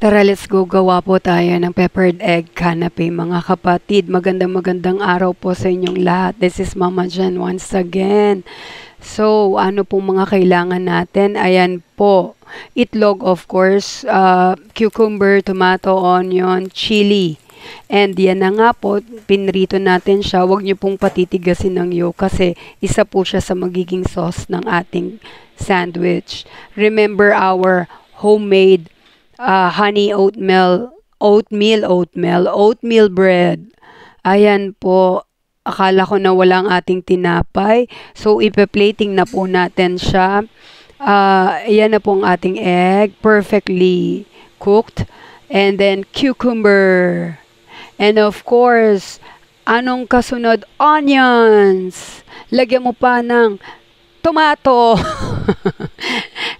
Tara, let's go. Gawa po tayo ng peppered egg canapé, mga kapatid. Magandang araw po sa inyong lahat. This is Mama Jan once again. So, ano pong mga kailangan natin? Ayan po. Itlog, of course, cucumber, tomato, onion, chili. And yan na nga po, pinrito natin siya. Huwag niyo pong patitigasin ng yolk kasi isa po siya sa magiging sauce ng ating sandwich. Remember our homemade honey oatmeal bread. Ayan po. Akala ko na walang ating tinapay. So, ipe-plating na po natin siya. Ayan na po ang ating egg. Perfectly cooked. And then, cucumber. And of course, anong kasunod? Onions. Lagyan mo pa ng tomato.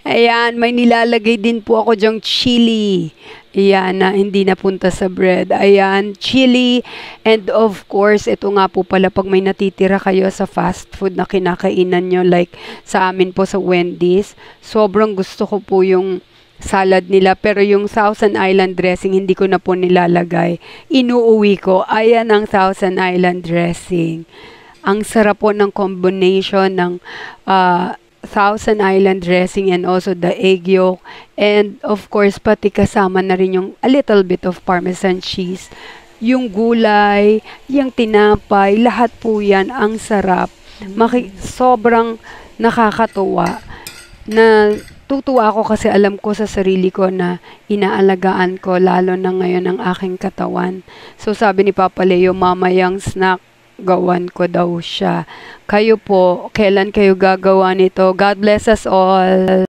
Ayan, may nilalagay din po ako dyang chili. Ayan, na hindi napunta sa bread. Ayan, chili. And of course, ito nga po pala pag may natitira kayo sa fast food na kinakainan nyo, like sa amin po sa Wendy's, sobrang gusto ko po yung salad nila. Pero yung Thousand Island dressing, hindi ko na po nilalagay. Inuuwi ko. Ayan ang Thousand Island dressing. Ang sarap po ng combination ng Thousand Island dressing and also the egg yolk. And of course, pati kasama na rin yung a little bit of Parmesan cheese. Yung gulay, yung tinapay, lahat po yan ang sarap. Sobrang nakakatuwa. Tutuwa ako kasi alam ko sa sarili ko na inaalagaan ko lalo na ngayon ang aking katawan. So sabi ni Papa Leo, mamayang snack gawan ko daw siya. Kayo po, kailan kayo gagawa nito? God bless us all.